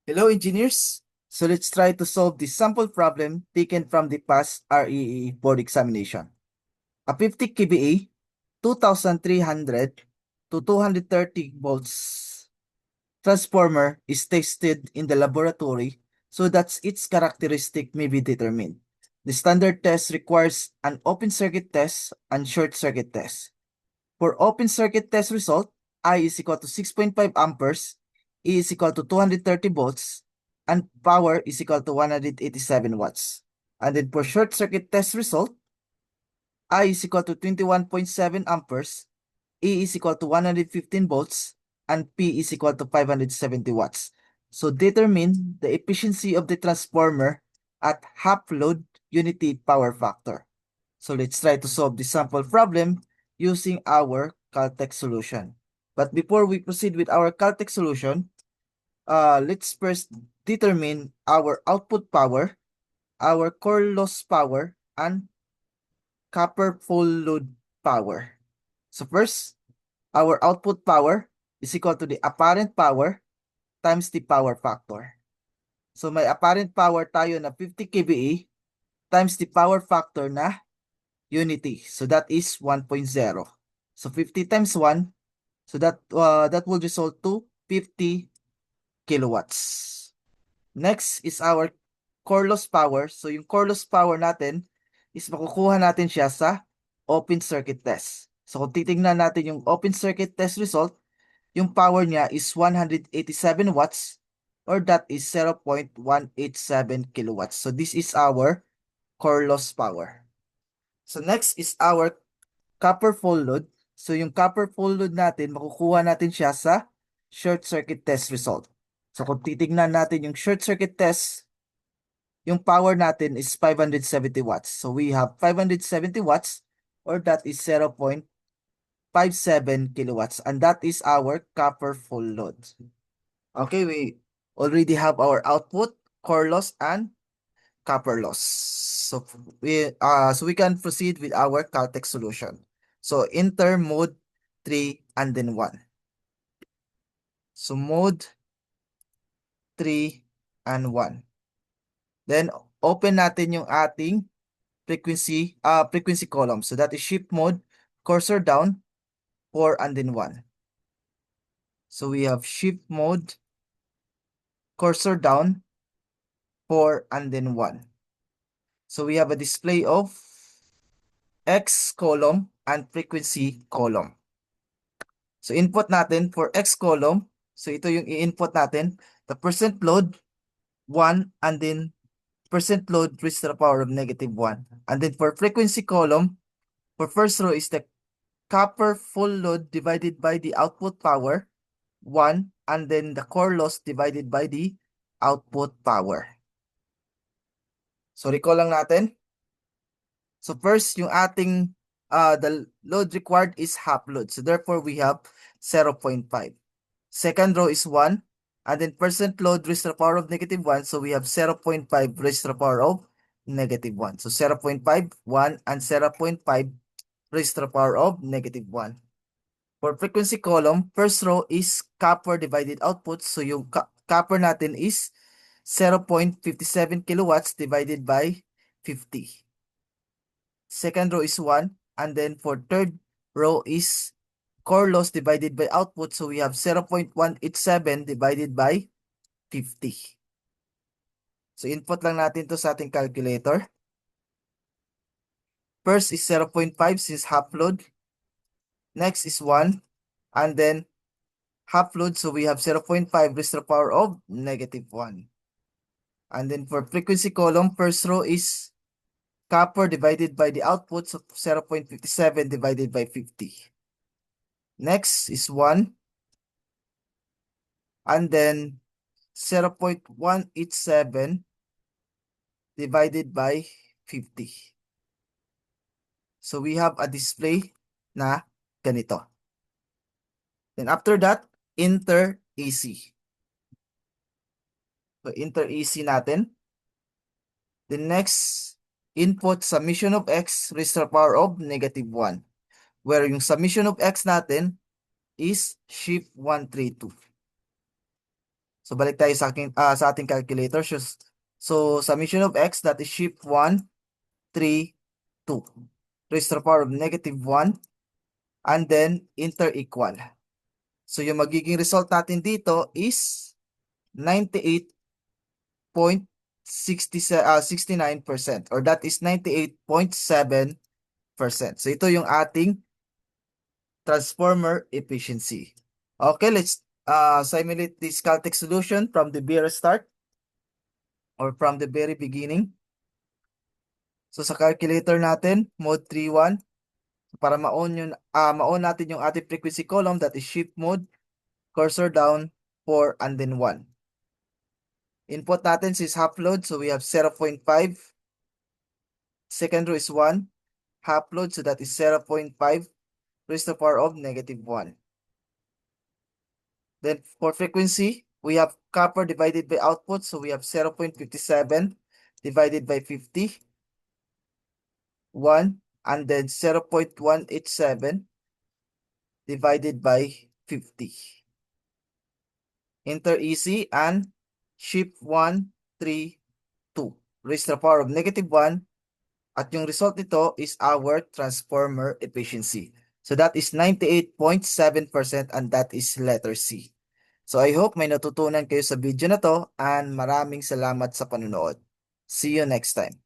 Hello, engineers. So let's try to solve this sample problem taken from the past REE board examination. A 50 kVA, 2300 to 230 volts transformer is tested in the laboratory so that its characteristic may be determined. The standard test requires an open circuit test and short circuit test. For open circuit test result, I is equal to 6.5 amperes, E is equal to 230 volts, and power is equal to 187 watts. And then for short circuit test result, I is equal to 21.7 amperes, E is equal to 115 volts, and P is equal to 570 watts. So determine the efficiency of the transformer at half load unity power factor. So let's try to solve the sample problem using our Caltech solution. But before we proceed with our Caltech solution, let's first determine our output power, our core loss power, and copper full load power. So first, our output power is equal to the apparent power times the power factor. So may apparent power tayo na 50 kVA times the power factor na unity. So that is 1.0. So 50 times 1, so that will result to 50 kilowatts. Next is our core loss power. So yung core loss power natin is makukuha natin siya sa open circuit test. So kung titingnan natin yung open circuit test result, yung power niya is 187 watts or that is 0.187 kilowatts. So this is our core loss power. So next is our copper full load. So yung copper full load natin, makukuha natin siya sa short circuit test result. So kung titignan natin yung short circuit test, yung power natin is 570 watts. So we have 570 watts or that is 0.57 kilowatts and that is our copper full load. Okay, we already have our output, core loss, and copper loss. So we can proceed with our Caltech solution. So enter mode 3 and then 1. So mode 3 and 1. Then open natin yung ating frequency column. So that is shift mode, cursor down, 4 and then 1. So we have shift mode, cursor down, 4 and then 1. So we have a display of X column and frequency column. So input natin for X column, so ito yung i-input natin, the percent load 1 and then percent load raised to the power of -1. And then for frequency column, for first row is the copper full load divided by the output power 1 and then the core loss divided by the output power. So recall lang natin. So first, yung ating the load required is half load. So therefore, we have 0.5. Second row is 1. And then percent load raised to the power of -1. So we have 0.5 raised to the power of -1. So 0.5, 1, and 0.5 raised to the power of -1. For frequency column, first row is copper divided output. So yung copper natin is 0.57 kilowatts divided by 50. Second row is 1. And then for third row is core loss divided by output. So we have 0.187 divided by 50. So input lang natin to sa ating calculator. First is 0.5 since half load. Next is 1. And then half load. So we have 0.5 raised to the power of -1. And then for frequency column, first row is copper divided by the output. So 0.57 divided by 50. Next is 1. And then 0.187 divided by 50. So we have a display na ganito. Then after that, enter AC. So enter AC natin. The next input, summation of X raised to the power of -1. Where yung summation of X natin is shift 132. So balik tayo sa ating calculator. So summation of x, that is shift 1, 3, 2. Raised to the power of -1 and then inter-equal. So yung magiging result natin dito is 98.69%, or that is 98.7%. So ito yung ating transformer efficiency. Okay, let's simulate this Caltech solution from the very start or from the very beginning. So sa calculator natin, mode 3.1, para ma-on natin yung ating frequency column, that is shift mode, cursor down, 4 and then 1. Input natin is half load, so we have 0.5. Second row is 1. Half load, so that is 0.5 raised to the power of -1. Then for frequency, we have copper divided by output, so we have 0.57 divided by 50, 1, and then 0.187 divided by 50. Enter EC and shift 1, 3, 2. Raised to the power of -1. At yung result nito is our transformer efficiency. So that is 98.7% and that is letter C. So I hope may natutunan kayo sa video na to and maraming salamat sa panunood. See you next time.